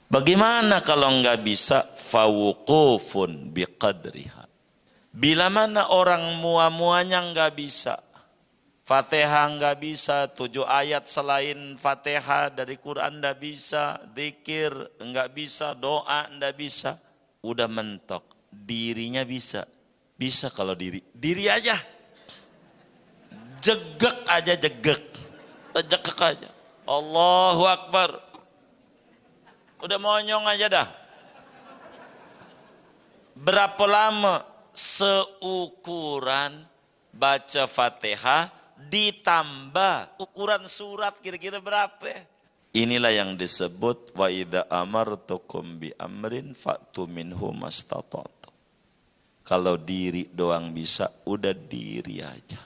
Bagaimana kalau enggak bisa? Fawuqufun biqadriha. Bila mana orang mua-muanya enggak bisa, Fatihah enggak bisa, 7 ayat selain Fatihah dari Quran enggak bisa, zikir enggak bisa, doa enggak bisa, udah mentok. Dirinya bisa. Bisa kalau diri aja. Jegek aja, jegek aja. Allahu Akbar. Udah monyong aja dah. Berapa lama? Seukuran baca Fatihah ditambah ukuran surat, kira-kira berapa? Inilah yang disebut wa idza amartukum bi amrin fa'tu minhu mastata'tu. Kalau diri doang bisa, udah diri aja.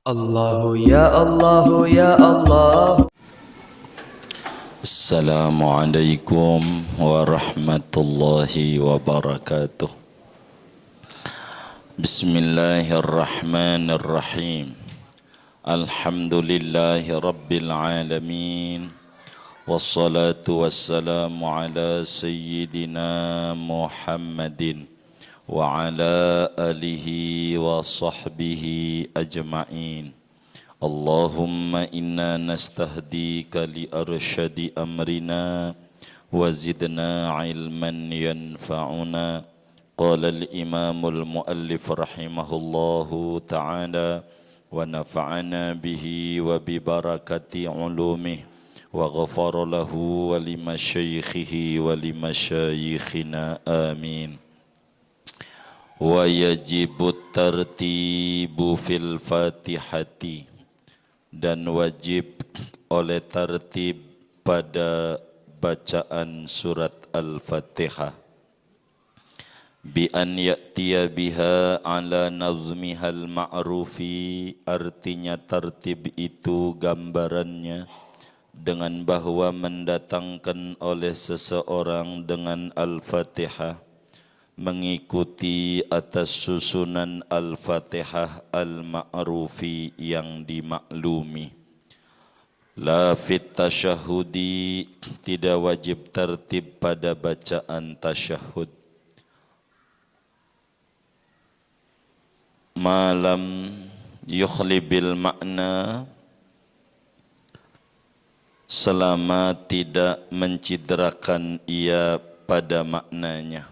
Allahu ya Allahu ya Allah. Assalamualaikum warahmatullahi wabarakatuh. Bismillahirrahmanirrahim. Alhamdulillahi rabbil alamin. Wassalatu wassalamu ala sayyidina Muhammadin wa ala alihi wa sahbihi ajma'in. Allahumma inna nastahdika li arsyadi amrina wa zidna ilman yanfa'una. Qala al-imamul muallif rahimahullahu ta'ala wa nafa'ana bihi wa bi barakati ulumih wa ghafara lahu wa limasyaikhihi wa limasyayikhina amin. Wa yajibu tartibu fil fatihati, dan wajib oleh tertib pada bacaan surat Al-Fatihah. Bi an ya'tiya biha ala nazmihal ma'rufi, artinya tertib itu gambarannya dengan bahwa mendatangkan oleh seseorang dengan Al-Fatihah mengikuti atas susunan Al-Fatihah Al-Ma'rufi yang dimaklumi. La fit tasyahudi, tidak wajib tertib pada bacaan tasyahud. Malam yukhlibil makna, selama tidak mencidrakan ia pada maknanya.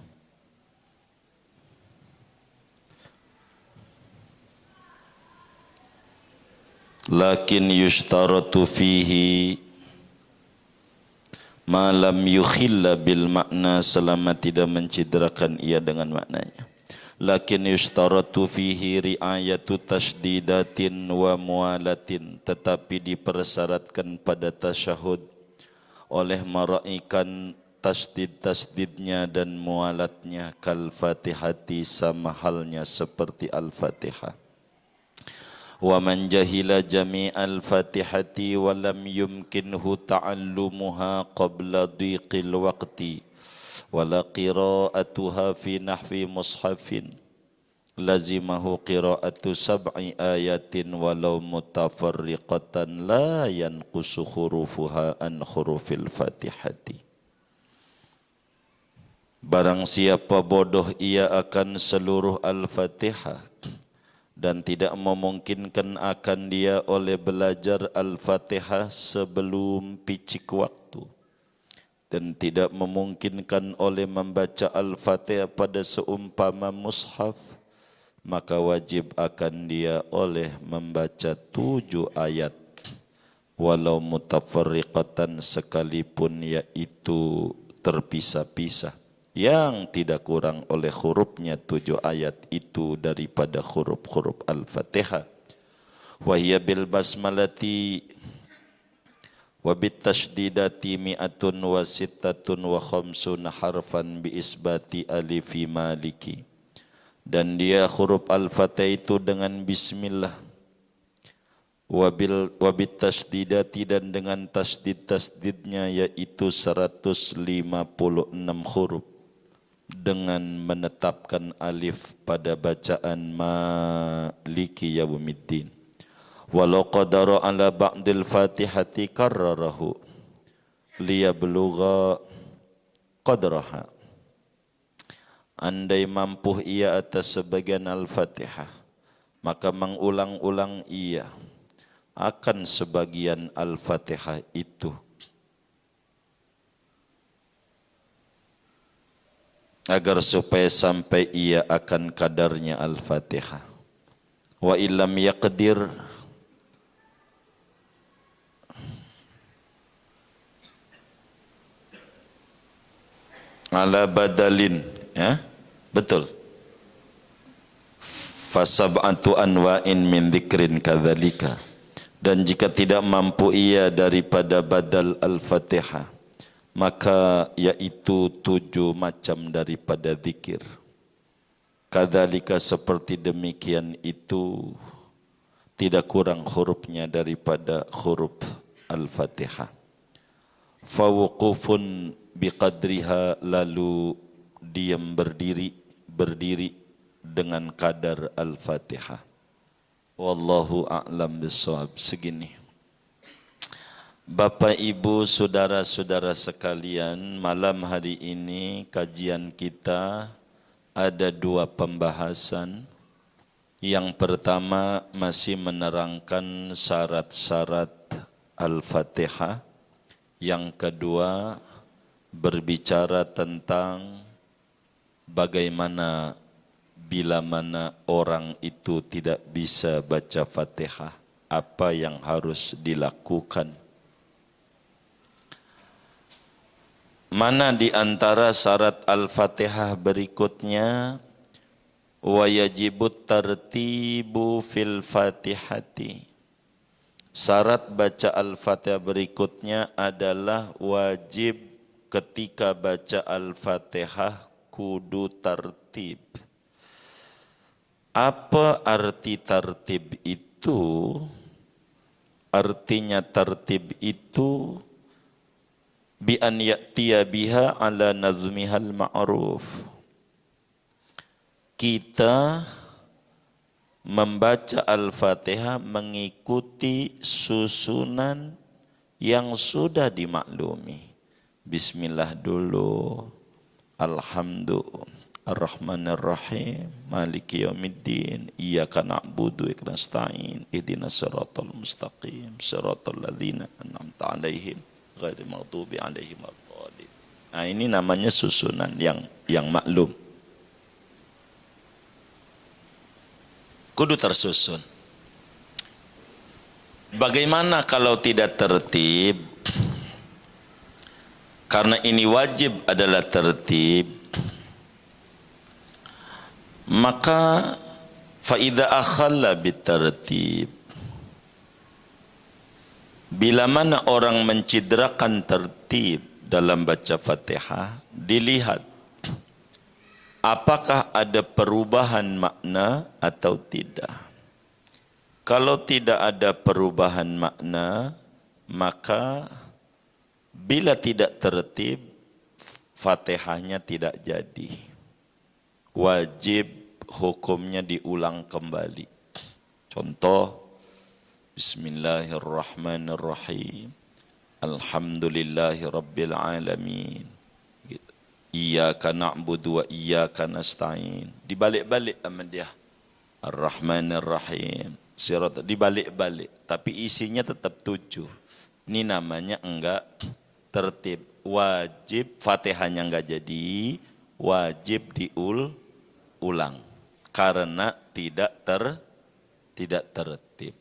Lakin yushtaratu fihi ma lam yukhilla bil makna, selama tidak mencidrakan ia dengan maknanya. Lakin yushtaratu fihi ri'ayatu tasdidatin wa mualatin, tetapi dipersyaratkan pada tasyahud oleh meraihkan tasdid-tasdidnya dan mualatnya. Kal fatihati, sama halnya seperti Al-Fatihah. Wa man jahila jami'al fatihati wa lam yumkinhu ta'allumuha qabla dhiqil waqti wa la qira'atuha fi nahwi mushafin lazimahu qira'atu sab'i ayatin walau mutafarriqatan la yanqusu hurufuha an hurufil fatihati. Barang siapa bodoh ia akan seluruh Al-Fatihah dan tidak memungkinkan akan dia oleh belajar Al-Fatihah sebelum picik waktu, dan tidak memungkinkan oleh membaca Al-Fatihah pada seumpama mushaf, maka wajib akan dia oleh membaca 7 ayat walau mutafarriqatan, sekalipun yaitu terpisah-pisah, yang tidak kurang oleh hurufnya 7 ayat itu daripada huruf-huruf Al-Fatihah. Wa hiya bil basmalati wa bit tasydidati mi'atun wa sittatun wa khamsuna harfan bi isbati alifi maliki. Dan dia huruf Al-Fatihah itu dengan bismillah, wabit tasdidati, dan dengan tasdid-tasdidnya yaitu 156 huruf, dengan menetapkan alif pada bacaan maliki yaumiddin. Walau qadara ala ba'dil fatihati karrarahu liyablugha qadraha. Andai mampu ia atas sebagian Al-Fatihah, maka mengulang-ulang ia akan sebagian Al-Fatihah itu. Agar supaya sampai ia akan kadarnya Al-Fatihah. Wa illam yaqdir ala badalin, ya betul, fasab'atu anwa'in min dzikrin kadzalika, dan jika tidak mampu ia daripada badal Al-Fatihah, maka yaitu 7 macam daripada zikir. Kadzalika seperti demikian itu tidak kurang hurufnya daripada huruf Al-Fatihah. Fawuqufun biqadriha, lalu diam berdiri dengan kadar Al-Fatihah. Wallahu a'lam bishawab. Segini. Bapak Ibu saudara-saudara sekalian, malam hari ini kajian kita ada 2 pembahasan. Yang pertama masih menerangkan syarat-syarat Al-Fatihah. Yang kedua berbicara tentang bagaimana bila mana orang itu tidak bisa baca Fatihah, apa yang harus dilakukan. Mana di antara syarat Al-Fatihah berikutnya? Wa yajibut tartibu fil Fatihati. Syarat baca Al-Fatihah berikutnya adalah wajib ketika baca Al-Fatihah kudu tartib. Apa arti tartib itu? Artinya tartib itu bi an ya'tiya biha ala nazmihal ma'ruf. Kita membaca Al-Fatihah mengikuti susunan yang sudah dimaklumi. Bismillah dulu, Alhamdulillah, Ar-Rahmanir-Rahim, Maliki Yaumiddin, Iyyaka na'budu wa iyyaka nasta'in, ihdinas siratal mustaqim, siratal ladzina an'amta 'alaihim, ghairil maghdubi 'alaihim waladdallin. Nah, ini namanya susunan yang maklum. Kudu tersusun. Bagaimana kalau tidak tertib? Karena ini wajib adalah tertib, maka faida akhalla bitartib, bila mana orang mencidrakan tertib dalam baca Fatihah, dilihat apakah ada perubahan makna atau tidak. Kalau tidak ada perubahan makna, maka bila tidak tertib, Fatihahnya tidak jadi. Wajib hukumnya diulang kembali. Contoh, Bismillahirrahmanirrahim, Alhamdulillahi Rabbil Alamin, Iyyaka na'budu wa iyyaka nasta'in. Dibalik-balik sama dia. Ar-Rahmanir-Rahim. Sirat dibalik-balik, tapi isinya tetap 7. Ini namanya enggak tertib. Wajib, Fatihahnya enggak jadi, wajib diulang karena tidak tertib.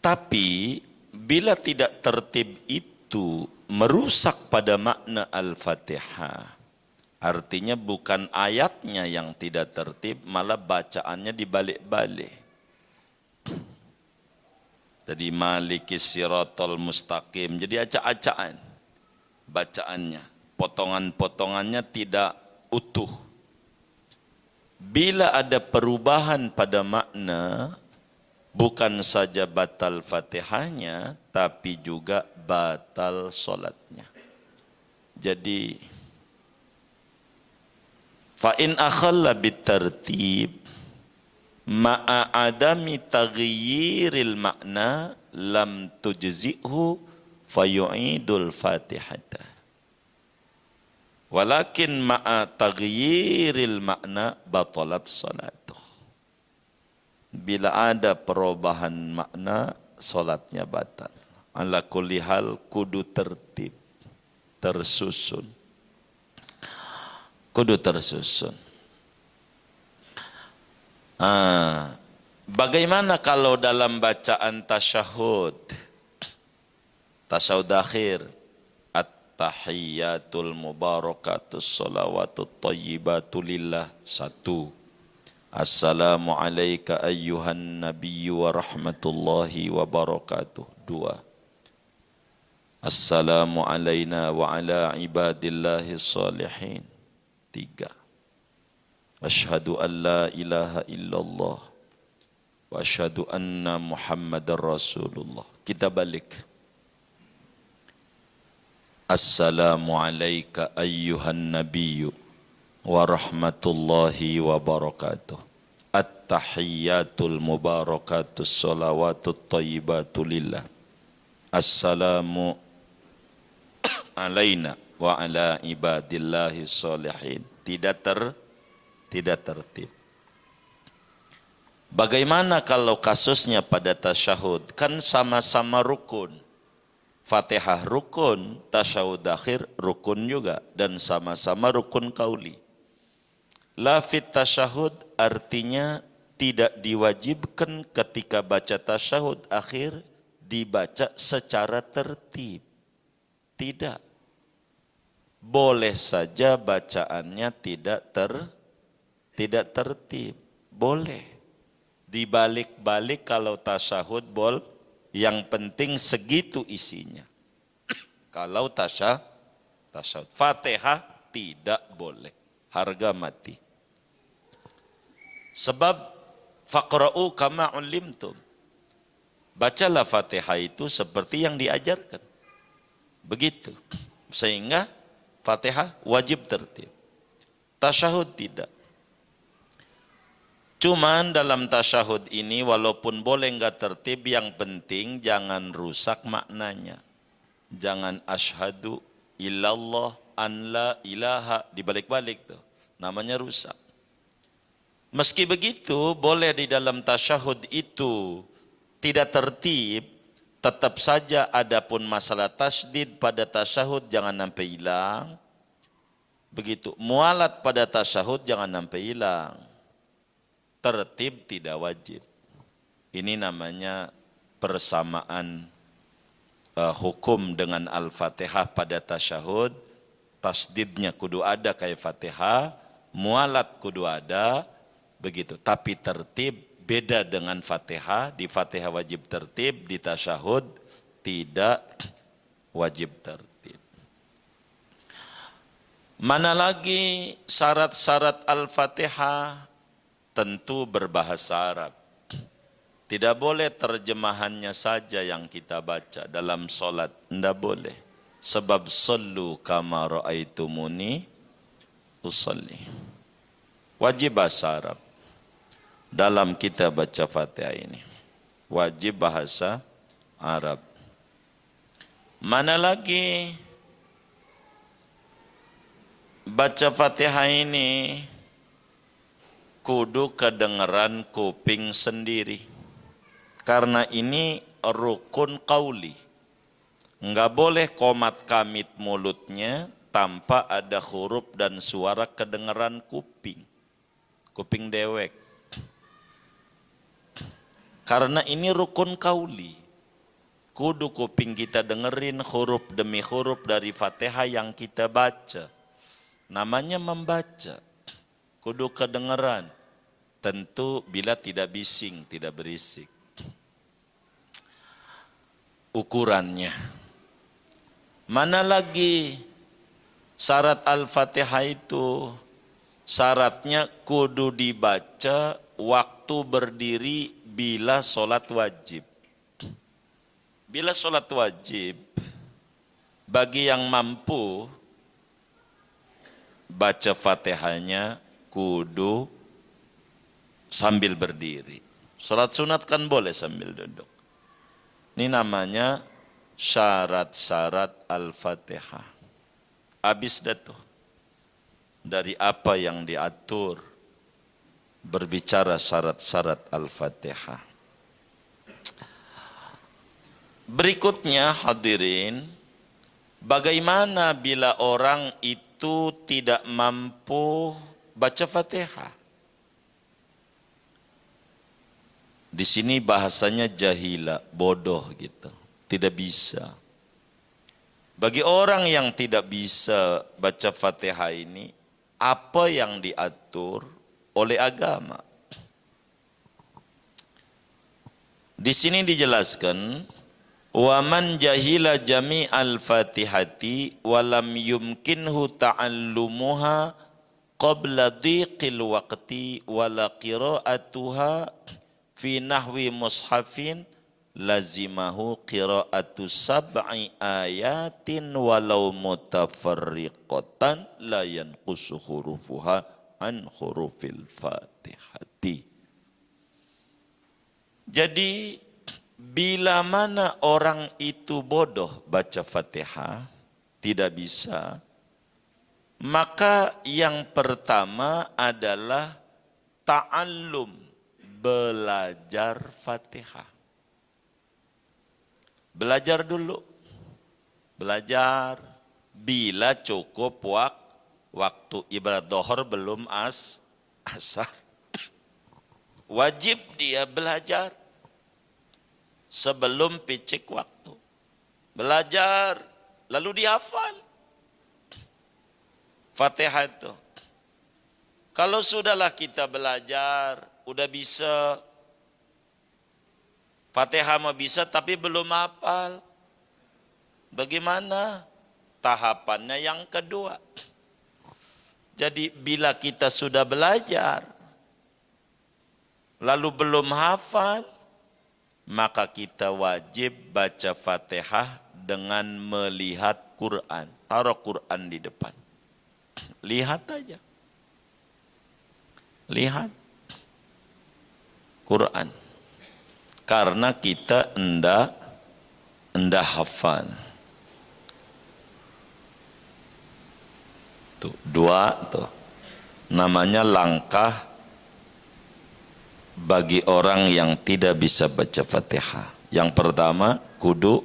Tapi bila tidak tertib itu merusak pada makna Al-Fatihah, artinya bukan ayatnya yang tidak tertib, malah bacaannya dibalik-balik. Jadi Malikis Siratal Mustaqim, jadi acak-acakan bacaannya, potongan-potongannya tidak utuh. Bila ada perubahan pada makna, bukan saja batal Fatihahnya, tapi juga batal solatnya. Jadi fa in akhalla bitartib ma'a adami taghyiril makna lam tujzi'hu fayu'idul Fatihata. Walakin ma'a taghyiril makna batalat salatuh. Bila ada perubahan makna, solatnya batal. Ala kulli hal kudu tertib, tersusun. Kudu tersusun. Bagaimana kalau dalam bacaan tasyahud? Tasyahud akhir. At-tahiyyatul mubarakatus salawatut tayyibatu lillah. 1. Assalamu alayka ayyuhan nabiyyu wa rahmatullahi wa barakatuh. 2. Assalamu alayna wa ala ibadillahi salihin. 3. Asyhadu an la ilaha illallah wa asyhadu anna muhammadar rasulullah. Kita balik. Assalamu alayka ayyuhan nabiyyu wa rahmatullahi wa barakatuh. At-tahiyyatul mubarakatus salawatut tayyibatu lillah. Assalamu alaina wa ala ibadillahi salihin. Tidak tertib. Bagaimana kalau kasusnya pada tasyahud? Kan sama-sama rukun. Fatihah rukun, tasyahud akhir rukun juga, dan sama-sama rukun kauli. La fit tasyahud artinya tidak diwajibkan ketika baca tasyahud akhir dibaca secara tertib. Tidak. Boleh saja bacaannya tidak tertib. Boleh. Dibalik-balik kalau tasyahud yang penting segitu isinya. Kalau tasyahud, Fatihah tidak boleh. Harga mati. Sebab faqra'u kama ulimtum. Bacalah Fatihah itu seperti yang diajarkan. Begitu. Sehingga Fatihah wajib tertib. Tasyahud tidak. Cuman dalam tasyahud ini walaupun boleh enggak tertib, yang penting jangan rusak maknanya. Jangan asyhadu illallah an la ilaha dibalik-balik tuh. Namanya rusak. Meski begitu, boleh di dalam tasyahud itu tidak tertib, tetap saja adapun masalah tasdid pada tasyahud jangan sampai hilang. Begitu, mualat pada tasyahud jangan sampai hilang. Tertib tidak wajib. Ini namanya persamaan hukum dengan Al-Fatihah pada tasyahud. Tasdidnya kudu ada kayak Fatihah, mualat kudu ada, begitu. Tapi tertib beda dengan Fatihah. Di Fatihah wajib tertib, di tasyahud tidak wajib tertib. Mana lagi syarat-syarat Al-Fatihah? Tentu berbahasa Arab. Tidak boleh terjemahannya saja yang kita baca dalam solat. Tidak boleh. Sebab sallu kama ra'aitumuni usalli. Wajib bahasa Arab. Dalam kita baca Fatihah ini. Wajib bahasa Arab. Mana lagi baca Fatihah ini kudu kedengeran kuping sendiri. Karena ini rukun qauli. Enggak boleh qomat kamit mulutnya tanpa ada huruf dan suara kedengeran kuping. Kuping dewek. Karena ini rukun qauli. Kudu kuping kita dengerin huruf demi huruf dari Fatihah yang kita baca. Namanya membaca. Kudu kedengeran. Tentu bila tidak bising, tidak berisik. Ukurannya. Mana lagi syarat Al-Fatihah itu? Syaratnya kudu dibaca waktu berdiri bila sholat wajib. Bila sholat wajib, bagi yang mampu baca Fatihahnya kudu sambil berdiri. Sholat sunat kan boleh sambil duduk. Ini namanya syarat-syarat Al-Fatihah. Habis dah tuh. dari apa yang diatur berbicara syarat-syarat Al-Fatihah. Berikutnya hadirin, bagaimana bila orang itu tidak mampu baca Fatihah? Di sini bahasanya jahila, bodoh gitu, tidak bisa. Bagi orang yang tidak bisa baca Fatihah ini, apa yang diatur oleh agama? Di sini dijelaskan, wa man jahila jami'al Fatihati wa lam yumkinhu ta'allumuha qabla dhiqil waqti wa la qira'atuha fi nahwi mushafin lazimahu qira'atu sab'i ayatin walau mutafarriqatan la yanqusu hurufuha an hurufil Fatihati. Jadi bila mana orang itu bodoh baca Fatihah, tidak bisa, maka yang pertama adalah ta'allum, belajar Fatihah. Belajar dulu, belajar. Bila cukup waktu ibadah dohor belum asar, wajib dia belajar sebelum picik waktu. Belajar, lalu dihafal Fatihah itu. Kalau sudahlah kita belajar, udah bisa, Fatihah mah bisa tapi belum hafal, bagaimana? Tahapannya yang kedua. Jadi bila kita sudah belajar, lalu belum hafal, maka kita wajib baca Fatihah dengan melihat Quran. Taruh Quran di depan. Lihat aja. Lihat Quran. Karena kita enggak hafal. Tuh, dua tuh. Namanya langkah bagi orang yang tidak bisa baca Fatihah. Yang pertama, kudu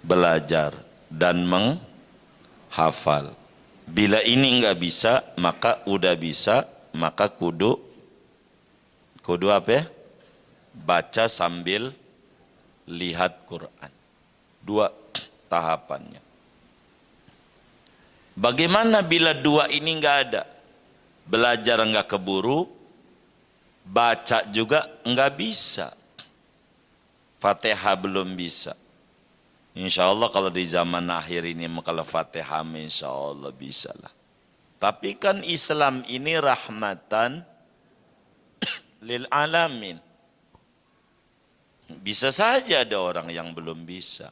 belajar dan menghafal. Bila ini enggak bisa, maka udah bisa, maka kudu apa ya? Baca sambil lihat Quran. Dua tahapannya. Bagaimana bila dua ini enggak ada? Belajar enggak keburu, baca juga enggak bisa. Fatihah belum bisa. Insya Allah kalau di zaman akhir ini kalau Fatihah insya Allah bisa lah. Tapi kan Islam ini rahmatan lil alamin. Bisa saja ada orang yang belum bisa.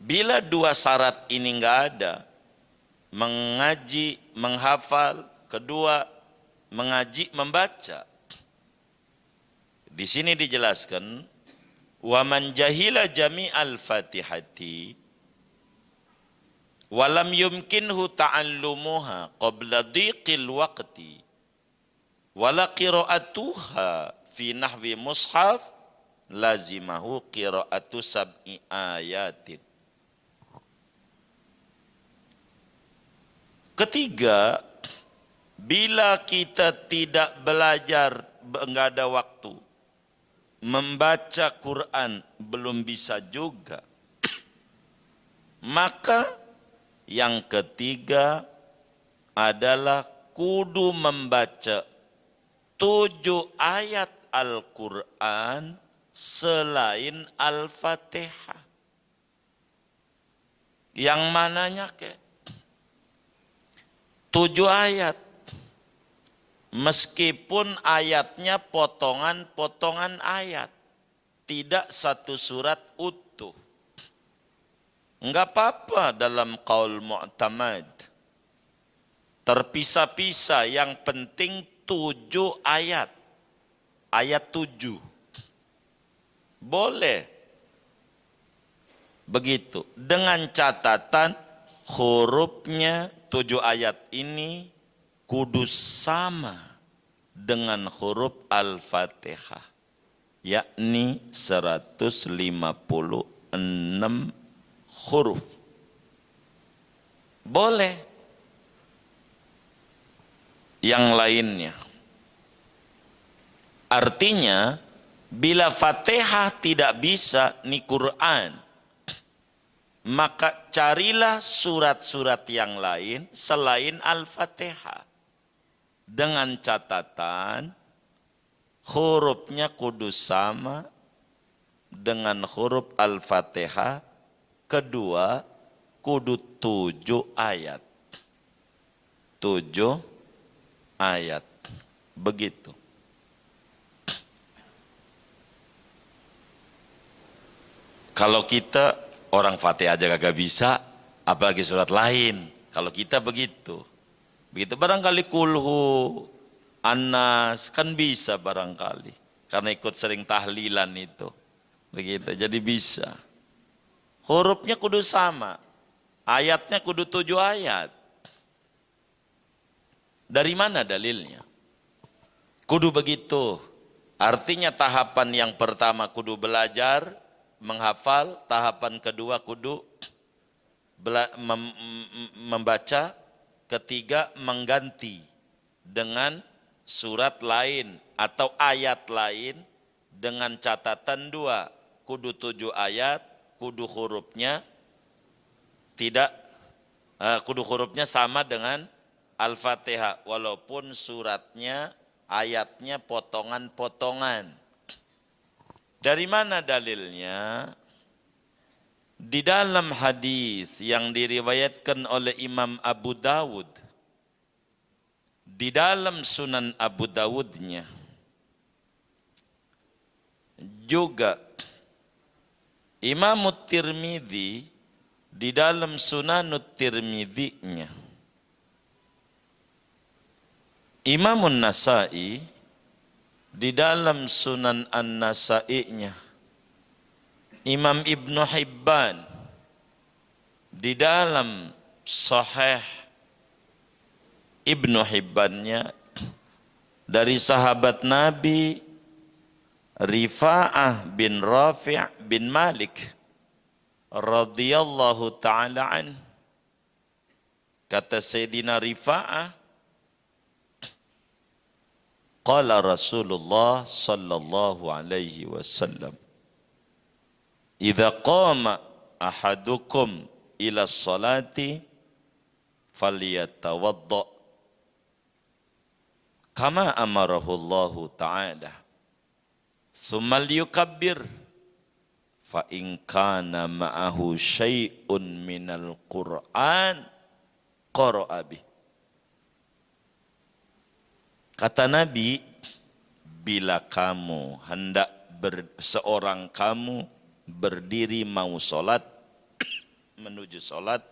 Bila dua syarat ini enggak ada, mengaji, menghafal, kedua mengaji, membaca. Di sini dijelaskan, wa man jahila jami'al Fatihati wa lam yumkinhu ta'allumuha qabla dhiqil waqti wa la qira'atuha fi nahwi mushaf lazimahu qira'atu sab'i ayatin. Ketiga, bila kita tidak belajar, enggak ada waktu, membaca Quran belum bisa juga, maka yang ketiga adalah kudu membaca 7 ayat Al-Quran selain Al-Fatihah. Yang mananya 7 ayat. Meskipun ayatnya potongan-potongan ayat, tidak satu surat utuh. Enggak apa-apa dalam qaul mu'tamad. Terpisah-pisah, yang penting 7 ayat. Ayat 7. Boleh. Begitu. Dengan catatan hurufnya 7 ayat ini kudu sama dengan huruf Al-Fatihah, yakni 156 huruf. Boleh yang lainnya. Artinya bila Fatihah tidak bisa ni Quran, maka carilah surat-surat yang lain selain Al-Fatihah. Dengan catatan hurufnya kudu sama dengan huruf Al-Fatihah. Kedua, kudu 7 ayat. 7 ayat. Begitu. Kalau kita orang Fatihah aja kagak bisa, apalagi surat lain. Kalau kita begitu. Begitu barangkali kulhu, Anas, kan bisa barangkali. Karena ikut sering tahlilan itu. Begitu, jadi bisa. Hurufnya kudu sama. Ayatnya kudu 7 ayat. Dari mana dalilnya? Kudu begitu. Artinya tahapan yang pertama kudu belajar, menghafal, tahapan kedua kudu membaca, ketiga mengganti dengan surat lain atau ayat lain dengan catatan 2, kudu 7 ayat, kudu hurufnya kudu hurufnya sama dengan Al-Fatihah walaupun suratnya, ayatnya potongan-potongan. Dari mana dalilnya? Di dalam hadis yang diriwayatkan oleh Imam Abu Dawud, di dalam Sunan Abu Dawudnya, juga Imam Tirmidzi di dalam Sunan Tirmidzi-nya, Imam Nasai di dalam Sunan An-Nasai-nya, Imam Ibnu Hibban di dalam Sahih Ibnu Hibbannya dari sahabat Nabi Rifa'ah bin Rafi' bin Malik radhiyallahu ta'ala an. Kata Sayyidina Rifa'ah, qala Rasulullah sallallahu alaihi wasallam, idza qama ahadukum ila salati falyatawadda kama amarahu Allah ta'ala thumma liyukabbir fa in kana ma'ahu syai'un minal Qur'an qara'a bih. Kata Nabi, bila kamu hendak seorang kamu berdiri mau sholat, menuju sholat,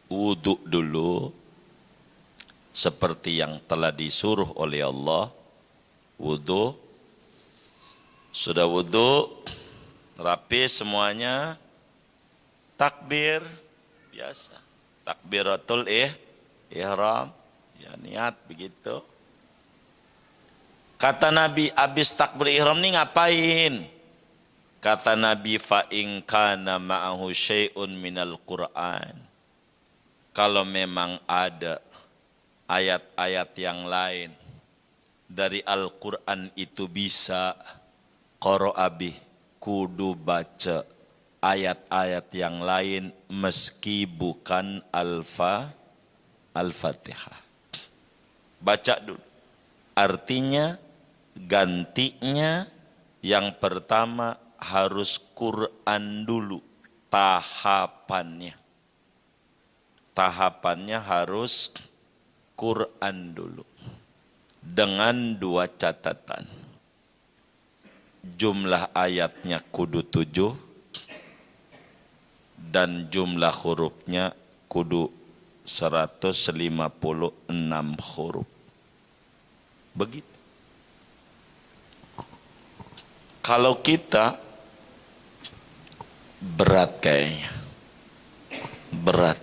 wudhu dulu, seperti yang telah disuruh oleh Allah, wudhu, sudah wudhu, rapi semuanya, takbir, biasa, takbiratul ihram, ya niat begitu. Kata Nabi, abis takbir ihram ini ngapain? Kata Nabi, fa in kana ma'ahu syai'un minal Qur'an. Kalau memang ada ayat-ayat yang lain dari Al-Qur'an itu bisa, qara'a bih, kudu baca ayat-ayat yang lain meski bukan Al-Fatihah. Baca dulu. Artinya gantinya yang pertama harus Quran dulu. Tahapannya. Tahapannya harus Quran dulu. Dengan 2 catatan. Jumlah ayatnya kudu 7 dan jumlah hurufnya kudu 156 huruf. Begitu. Kalau kita berat kayaknya. berat.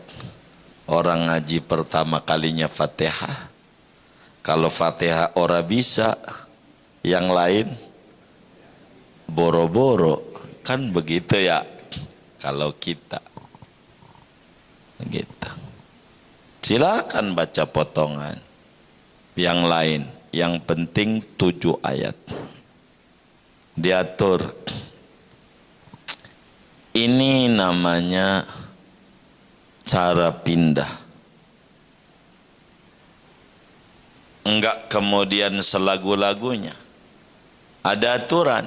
Orang ngaji pertama kalinya Fatihah. Kalau Fatihah ora bisa, yang lain boro-boro. Kan begitu ya kalau kita. Gitu. Silakan baca potongan. Yang lain, yang penting 7 ayat. Diatur. Ini namanya cara pindah. Enggak kemudian selagu-lagunya. Ada aturan.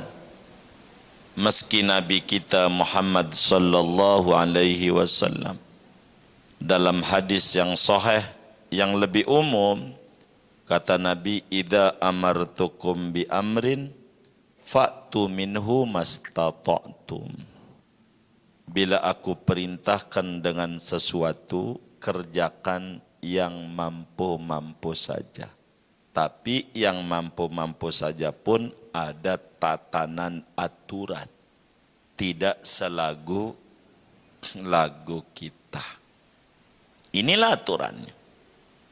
Meski Nabi kita Muhammad sallallahu alaihi wasallam dalam hadis yang sahih yang lebih umum, kata Nabi, idza amartukum bi amrin fa'tu minhu mastata'tum. Bila aku perintahkan dengan sesuatu, kerjakan yang mampu-mampu saja. Tapi yang mampu-mampu saja pun ada tatanan aturan. Tidak selagu lagu kita. Inilah aturannya.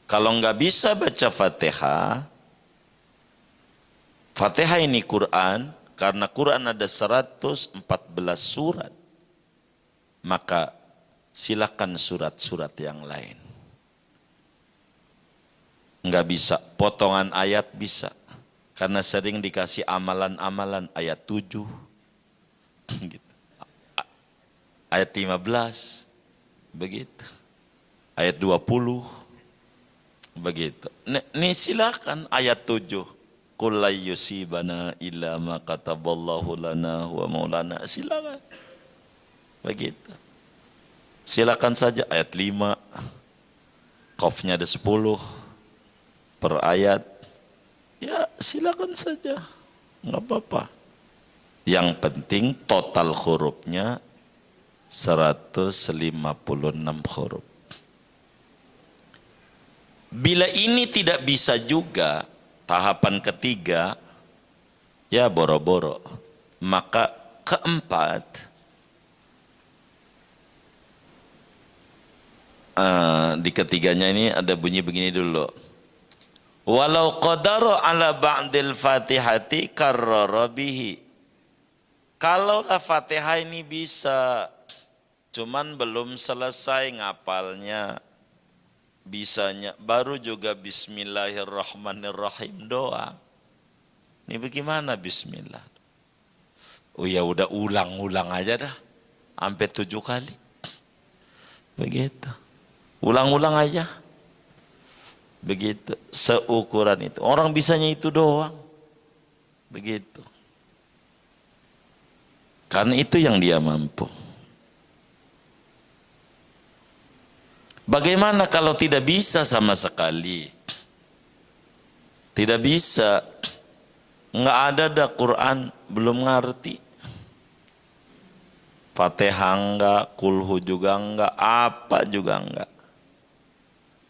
Kalau nggak bisa baca Fatihah, Fatihah ini Quran, karena Quran ada 114 surat, maka silakan surat-surat yang lain. Nggak bisa, potongan ayat bisa. Karena sering dikasih amalan-amalan ayat 7, gitu. Ayat 15, begitu. Ayat 20, begitu. Ini silakan ayat 7. Qul la yusibana illa ma kataballahu lana wa maulana. Silakan. Begitu. Silakan saja ayat 5. Qafnya ada 10 per ayat. Ya silakan saja. Enggak apa-apa. Yang penting total hurufnya 156 huruf. Bila ini tidak bisa juga, tahapan ketiga, ya boro-boro. Maka keempat, di ketiganya ini ada bunyi begini dulu. Walau qadara ala ba'dil fatihati karrara bihi. Kalaulah Fatihah ini bisa, cuman belum selesai ngapalnya, bisanya baru juga bismillahirrahmanirrahim doang. Ini bagaimana bismillah? Oh ya udah ulang-ulang aja dah. Sampai 7 kali. Begitu. Ulang-ulang aja. Begitu. Seukuran itu. Orang bisanya itu doang. Begitu. Karena itu yang dia mampu. Bagaimana kalau tidak bisa sama sekali? Tidak bisa. Enggak ada dah Quran, belum ngerti. Fatihah enggak, kulhu juga enggak, apa juga enggak.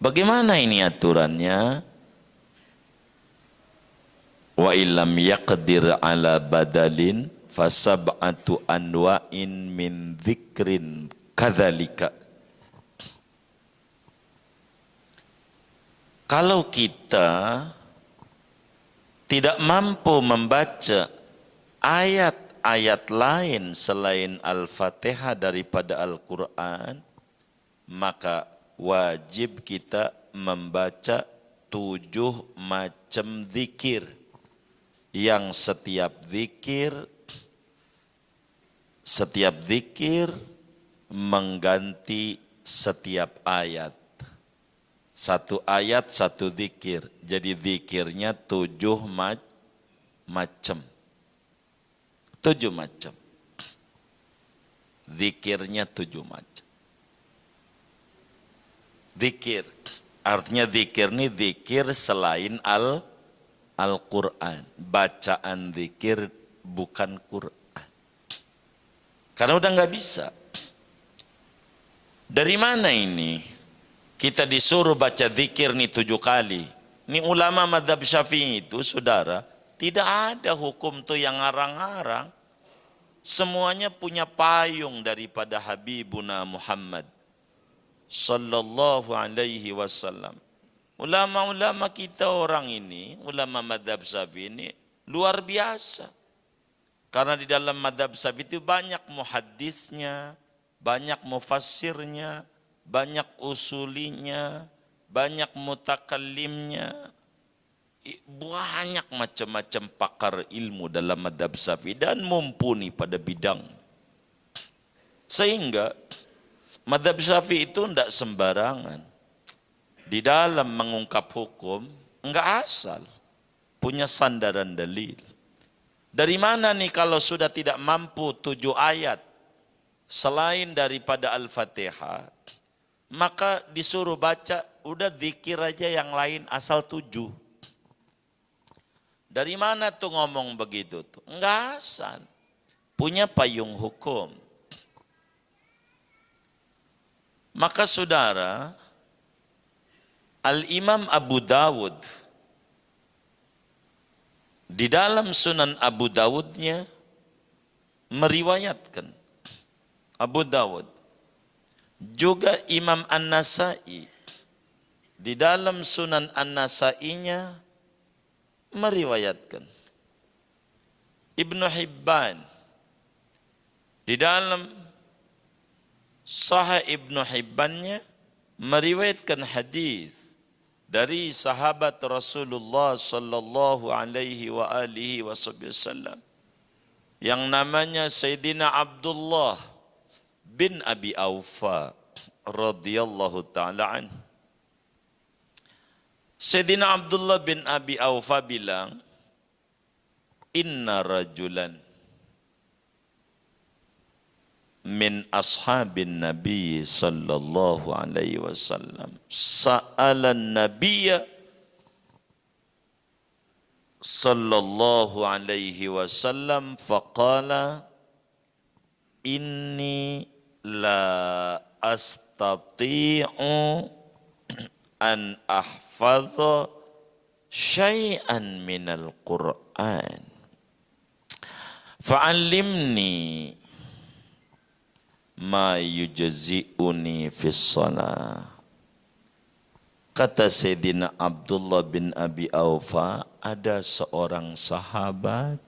Bagaimana ini aturannya? Wa illam yaqdir ala badalin fasab'atu anwa'in min dzikrin kadzalika. Kalau kita tidak mampu membaca ayat-ayat lain selain Al-Fatihah daripada Al-Quran, maka wajib kita membaca 7 macam zikir, yang setiap zikir mengganti setiap ayat. Satu ayat, satu zikir. Jadi zikirnya 7 macam. 7 macam. Zikirnya 7 macam. Zikir. Artinya zikir ini zikir selain Al-Quran. Bacaan zikir bukan Quran. Karena udah nggak bisa. Dari mana ini? Kita disuruh baca zikir nih 7 kali. Ini ulama madhab Syafi'i itu, saudara, tidak ada hukum tuh yang ngarang-ngarang. Semuanya punya payung daripada Habibuna Muhammad sallallahu alaihi wasallam. Ulama-ulama kita orang ini, ulama madhab Syafi'i ini luar biasa. Karena di dalam madhab Syafi'i itu banyak muhaddisnya, banyak mufassirnya, banyak usulinya, banyak mutakallimnya. Banyak macam-macam pakar ilmu dalam madhab Syafi'i dan mumpuni pada bidang. Sehingga madhab Syafi'i itu tidak sembarangan. Di dalam mengungkap hukum, enggak asal. Punya sandaran dalil. Dari mana nih kalau sudah tidak mampu 7 ayat selain daripada Al-Fatihah, maka disuruh baca, udah zikir aja yang lain asal 7. Dari mana tuh ngomong begitu tuh? Enggak asal. Punya payung hukum. Maka saudara, Al-Imam Abu Dawud, di dalam Sunan Abu Dawudnya meriwayatkan, Abu Dawud, juga Imam An-Nasai, di dalam Sunan An-Nasainya meriwayatkan. Ibnu Hibban, di dalam Sahih Ibnu Hibbannya meriwayatkan hadis dari sahabat Rasulullah sallallahu alaihi wa alihi wasallam yang namanya Sayyidina Abdullah bin Abi Aufa radhiyallahu taala anhu. Sayyidina Abdullah bin Abi Aufa bilang, inna rajulan min ashabin Nabi sallallahu alaihi wasallam sa'alan Nabiyya sallallahu alaihi wasallam faqala inni la astati'u an ahfadha syai'an minal Qur'an fa'allimni ma yujzi'uni fis shalah. Kata Sayyidina Abdullah bin Abi Aufa, ada seorang sahabat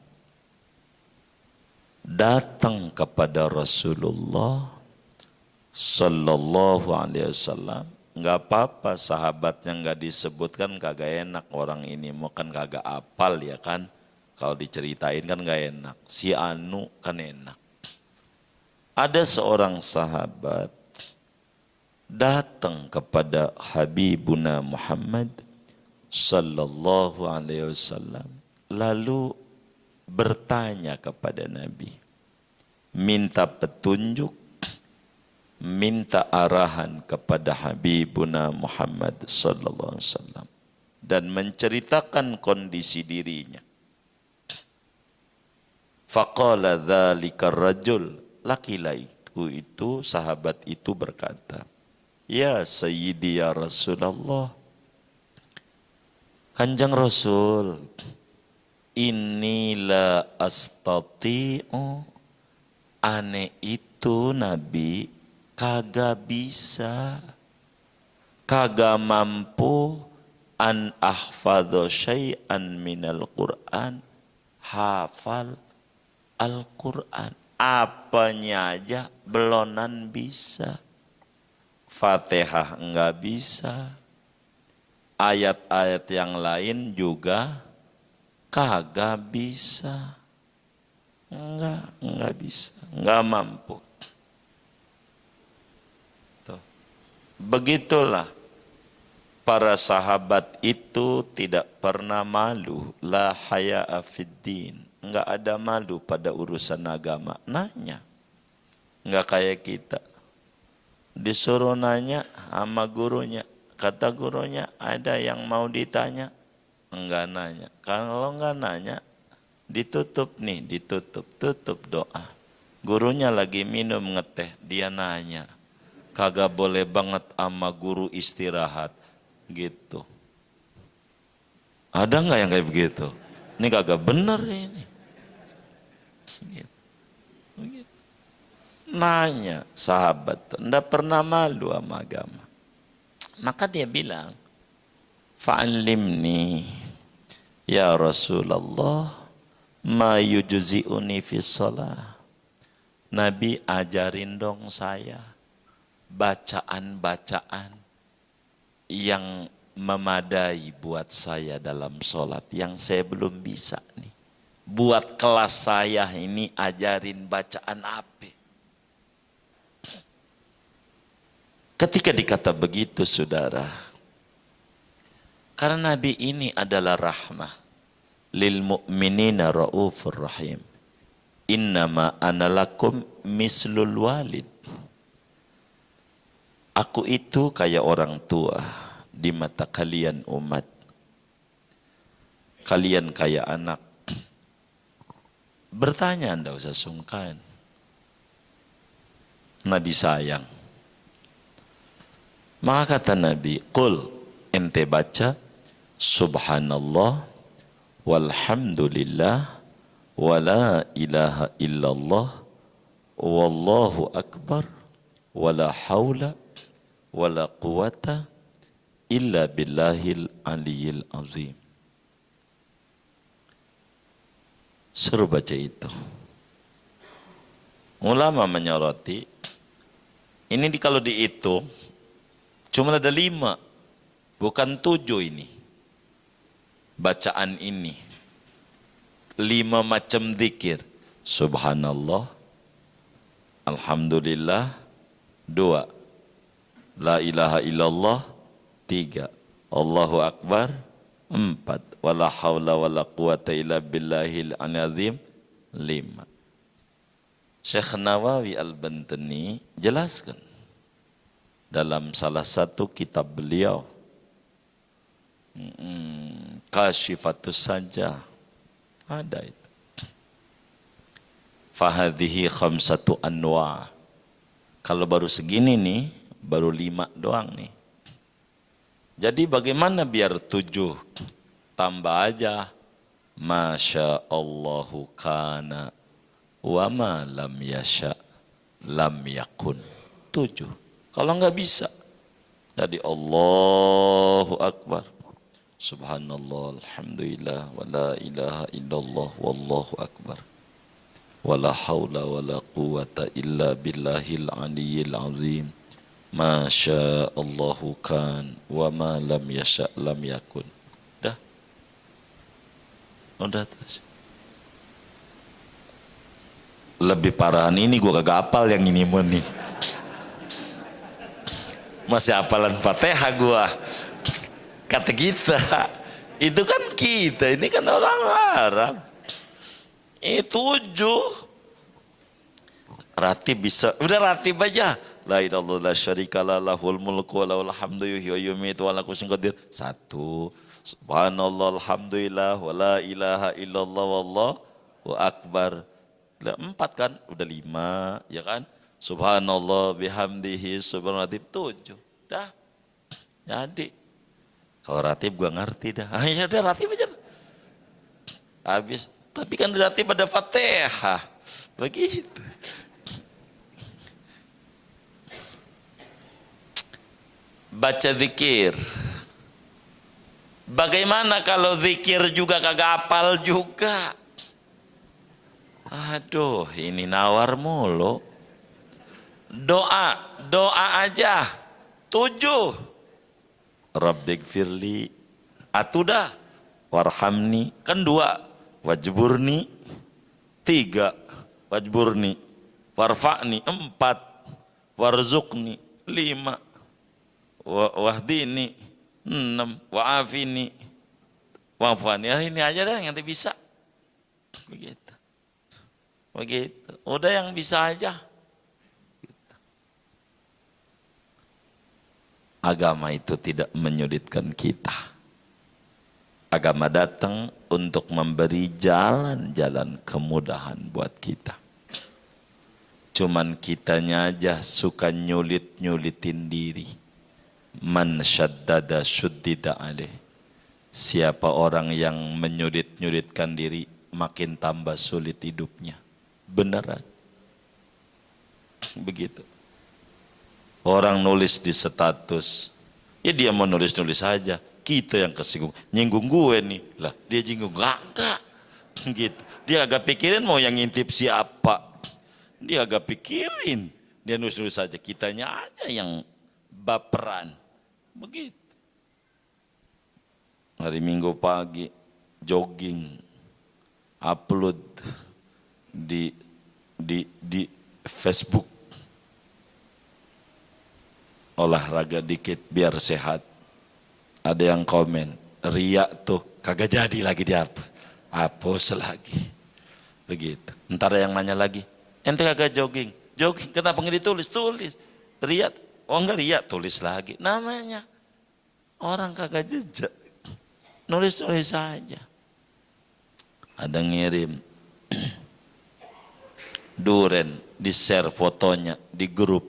datang kepada Rasulullah sallallahu alaihi wasallam. Enggak apa-apa sahabatnya enggak disebutkan, kagak enak orang ini, mau kan kagak apal ya kan. Kalau diceritain kan enggak enak. Si Anu kan enak. Ada seorang sahabat datang kepada Habibuna Muhammad sallallahu alaihi wasallam, lalu bertanya kepada Nabi, minta petunjuk, minta arahan kepada Habibuna Muhammad sallallahu alaihi wasallam dan menceritakan kondisi dirinya. Faqala dzalika rajul, laki-laki itu, sahabat itu berkata, ya Sayyidi ya Rasulullah, Kanjeng Rasul, inilah astati'u, ane itu Nabi kagak bisa, kagak mampu an ahfadho syai'an minal Qur'an, hafal Al-Qur'an. Apanya aja belonan bisa. Fatihah enggak bisa. Ayat-ayat yang lain juga kagak bisa. Enggak bisa. Enggak mampu. Tuh. Begitulah para sahabat itu tidak pernah malu. La haya'a fid din. Enggak ada malu pada urusan agama. Nanya. Enggak kayak kita. Disuruh nanya sama gurunya. Kata gurunya, ada yang mau ditanya? Enggak nanya. Kalau enggak nanya, ditutup nih, ditutup. Tutup doa. Gurunya lagi minum ngeteh, dia nanya. Kagak boleh banget sama guru istirahat. Gitu. Ada enggak yang kayak begitu? Ini kagak bener ini. Nanya sahabat, tidak pernah malu sama agama. Maka dia bilang, fa'allimni ya Rasulullah ma yujzi'uni fi shalah. Nabi ajarin dong saya bacaan-bacaan yang memadai buat saya dalam sholat yang saya belum bisa nih. Buat kelas saya ini ajarin bacaan apa? Ketika dikata begitu saudara, karena Nabi ini adalah rahmah lil mu'minina raufur rahim. Innama ana lakum mislul walid. Aku itu kayak orang tua di mata kalian umat. Kalian kayak anak. Bertanya anda usah sungkan. Nabi sayang. Maka kata Nabi, qul, ente baca, subhanallah, walhamdulillah, wala ilaha illallah, wallahu akbar, wala hawla, wala quwata, illa billahil aliyil azim. Suruh baca itu. Ulama menyoroti, ini kalau dihitung, cuma ada 5, bukan 7 ini. Bacaan ini. 5 macam zikir. Subhanallah. Alhamdulillah. 2. La ilaha illallah. 3. Allahu Akbar. 4. Wala hawla wala quwata illa billahil azim. 5. Syekh Nawawi Al-Bantani jelaskan dalam salah satu kitab beliau, Kashifatus Sajjah, ada itu. Fahadhihi khamsatu anwa. Kalau baru segini nih, baru 5 doang nih. Jadi bagaimana biar 7? Tambah aja. Masya Allahu kana wa ma lam yasha lam yakun. 7. Kalau enggak bisa, jadi Allahu Akbar, subhanallah, alhamdulillah, wa la ilaha illallah, wallahu akbar, wa la hawla wa la quwata illa billahil aliyil azim, masya Allahu kan, wa ma lam yasha lam yakun. Udah terus. Lebih parahan ini gua kagak hafal yang ini mun nih. Masih hafalan Fatihah gua. Kata kita, itu kan kita, ini kan orang Arab. Ini 7. Ratib bisa, udah ratib aja. La ilaha illallah la syarikalah lahul mulku wa lahul hamdu yuhyi wa yumiitu wa ala kulli syai'in qadir. 1. Subhanallah alhamdulillah wa la ilaha illallah wallahu akbar. 4 kan, udah 5 ya kan? Subhanallah bihamdihi subhanallah 7. Dah. Jadi kalau ratib gua ngerti dah. Ya udah ratib aja. Habis. Tapi kan ratib ada Fatihah. Begitu. Baca zikir. Bagaimana kalau zikir juga kagak hafal juga? Aduh, ini nawar mulu. Doa aja 7. Rabbighfirli, atudah, warhamni, kan 2, wajburni 3, wajburni, warfa'ni 4, warzuqni 5, wahdini 6, wa'afini, wa'afani. Ini aja dah yang bisa. Begitu. Udah yang bisa aja. Agama itu tidak menyulitkan kita. Agama datang untuk memberi jalan-jalan kemudahan buat kita. Cuman kitanya aja suka nyulitin diri. Man syaddada syuddida alaih. Siapa orang yang menyulitkan diri, makin tambah sulit hidupnya. Beneran. Begitu. Orang nulis di status, ya dia mau nulis-nulis saja. Kita yang kesinggung, nyinggung gue nih, lah dia jinggung, enggak, gitu. Dia agak pikirin mau yang ngintip siapa, dia agak pikirin, dia nulis-nulis saja. Kitanya aja yang baperan, begitu. Hari Minggu pagi jogging, upload di Facebook, olahraga dikit biar sehat. Ada yang komen, riak tuh kagak jadi lagi hapus lagi. Begitu. Ntar yang nanya lagi, ente kagak jogging kenapa nggak ditulis? Tulis. Riak, oh enggak riak, tulis lagi. Namanya orang kagak jejak, nulis saja. Ada ngirim duren, di share fotonya di grup.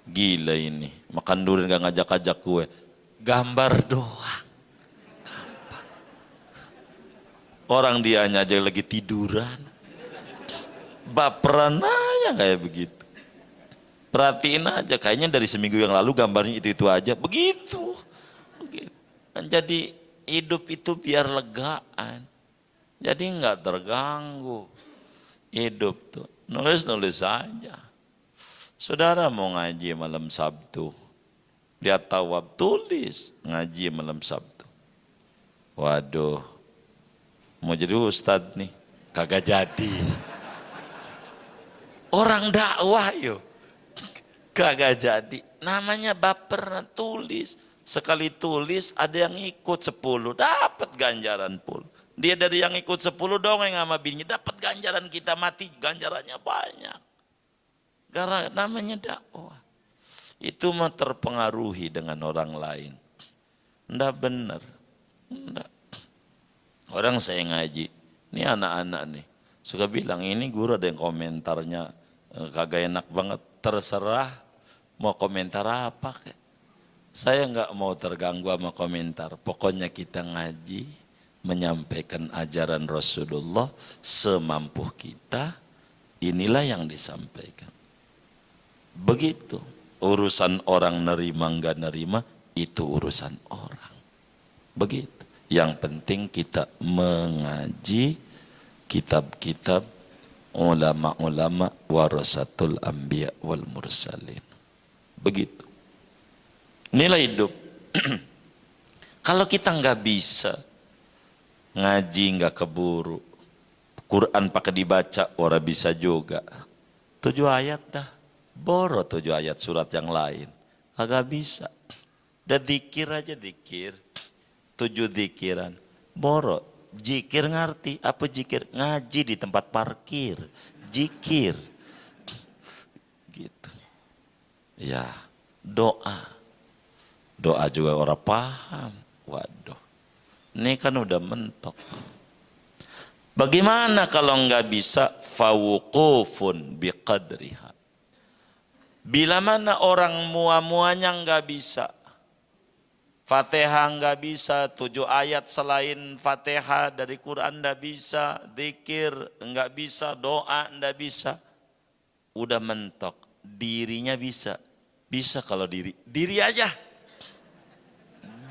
Gila ini, makan durian gak ngajak-ngajak gue. Gambar doang. Orang dianya aja lagi tiduran. Baperan aja kayak begitu. Perhatiin aja, kayaknya dari seminggu yang lalu gambarnya itu aja. Begitu. Jadi hidup itu biar legaan. Jadi nggak terganggu. Hidup tuh nulis aja. Saudara mau ngaji malam Sabtu, dia tawab, tulis ngaji malam Sabtu. Waduh, mau jadi ustadz nih, kagak jadi. Orang dakwah yuk, kagak jadi. Namanya baper, tulis. Sekali tulis ada yang ikut 10, dapat ganjaran 10. Dia dari yang ikut 10 dongeng sama bininya, dapat ganjaran, kita mati ganjarannya banyak. Karena namanya dakwah. Itu mah terpengaruhi dengan orang lain. Enggak benar. Enggak. Orang saya ngaji, ini anak-anak nih, suka bilang ini guru ada yang komentarnya kagak enak banget. Terserah mau komentar apa kayak. Saya enggak mau terganggu sama komentar. Pokoknya kita ngaji, menyampaikan ajaran Rasulullah semampu kita, inilah yang disampaikan. Begitu. Urusan orang nerima enggak nerima, itu urusan orang. Begitu. Yang penting kita mengaji kitab-kitab ulama-ulama warasatul anbiya wal mursalin. Begitu. Inilah hidup. Kalau kita enggak bisa ngaji, enggak keburu, Quran pakai dibaca, orang bisa juga. 7 ayat dah. Boro 7 ayat surat yang lain. Agak bisa. Udah dikir aja dikir. 7 dikiran. Boro. Jikir ngerti. Apa jikir? Ngaji di tempat parkir. Jikir. Gitu. Ya. Doa. Doa juga orang paham. Waduh. Ini kan udah mentok. Bagaimana kalau nggak bisa? Fawuqufun biqadriha. Bila mana orang mua-muanya nggak bisa, Fatihah nggak bisa, 7 ayat selain Fatihah dari Quran nggak bisa, zikir nggak bisa, doa nggak bisa, udah mentok. Dirinya bisa, bisa kalau diri aja,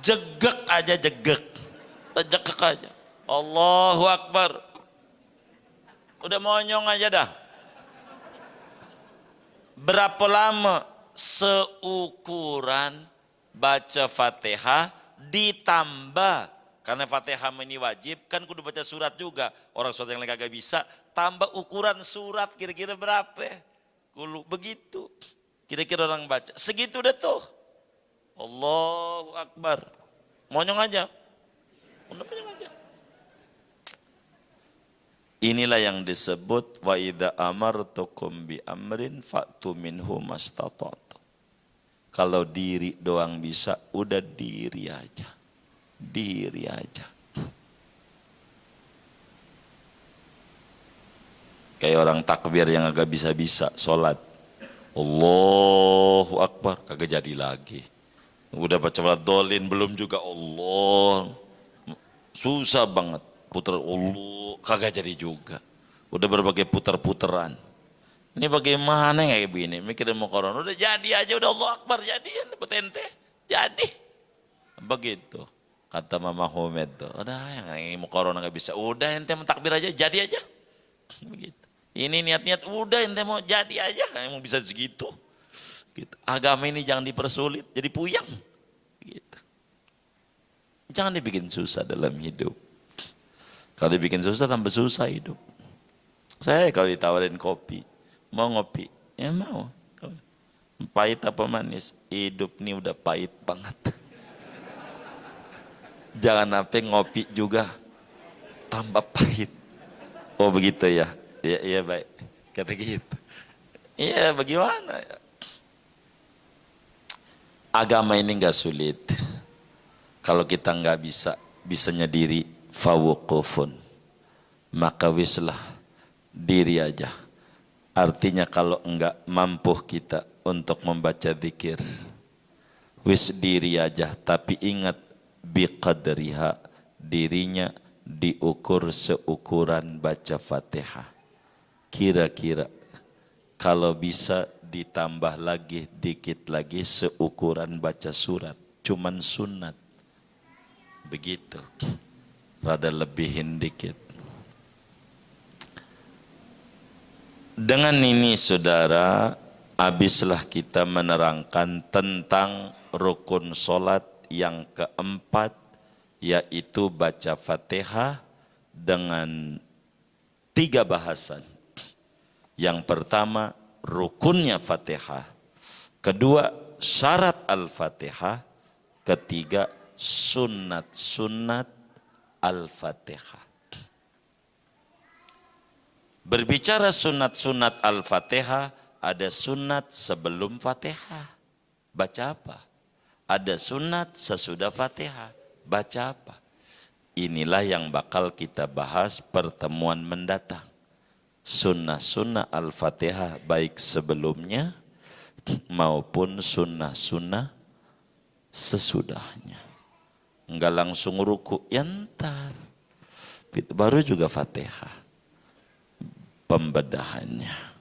jegek aja, jegek aja. Allahu Akbar, udah monyong aja dah. Berapa lama? Seukuran baca Fatihah ditambah, karena Fatihah ini wajib, kan kudu baca surat juga. Orang surat yang lain kagak bisa, tambah ukuran surat kira-kira berapa? Begitu. Kira-kira orang baca. Segitu deh tuh. Allahu Akbar. Monyong aja. Udah monyong aja. Inilah yang disebut wa idza amartukum bi amrin fa'tu minhu mastata'tu. Kalau diri doang bisa, udah diri aja. Diri aja. Kayak orang takbir yang agak bisa-bisa sholat. Allahu Akbar, kagak jadi lagi. Udah baca waladhdallin belum juga, Allah. Susah banget. Putar Allah, kagak jadi juga. Udah berbagai putar-putaran. Ini bagaimana kayak begini? Mikirin mau corona, udah jadi aja, udah Allah Akbar, jadi buat ente, jadi. Begitu kata Mama Humed tuh, udah yang mau corona nggak bisa, udah ente mentakbir aja, jadi aja. Begitu. Ini niat-niat, udah ente mau jadi aja, yang mau bisa segitu. Gitu. Agama ini jangan dipersulit, jadi puyang. Gitu. Jangan dibikin susah dalam hidup. Kalau dibikin susah, tambah susah hidup. Saya kalau ditawarin kopi, mau ngopi, ya mau. Pahit apa manis, hidup ini udah pahit banget. Jangan sampai ngopi juga tambah pahit. Oh begitu ya, iya baik, kata gitu. Iya bagaimana ya? Agama ini nggak sulit. Kalau kita nggak bisa nyadiri fawuqufun, maka wislah diri aja. Artinya kalau enggak mampu kita untuk membaca zikir, wis diri aja, tapi ingat biqadriha, dirinya diukur seukuran baca Fatihah. Kira-kira kalau bisa ditambah lagi dikit lagi seukuran baca surat, cuman sunat. Begitu. Rada lebihin dikit. Dengan ini saudara, habislah kita menerangkan tentang rukun solat yang keempat, yaitu baca Fatihah dengan 3 bahasan. Yang pertama, rukunnya Fatihah. Kedua, syarat Al-Fatihah. Ketiga, sunat-sunat Al-Fatihah. Berbicara sunat-sunat Al-Fatihah, ada sunat sebelum Fatihah. Baca apa? Ada sunat sesudah Fatihah. Baca apa? Inilah yang bakal kita bahas pertemuan mendatang. Sunnah-sunnah Al-Fatihah baik sebelumnya maupun sunnah-sunnah sesudahnya. Enggak langsung ruku, entar. Baru juga Fatihah. Pembedahannya.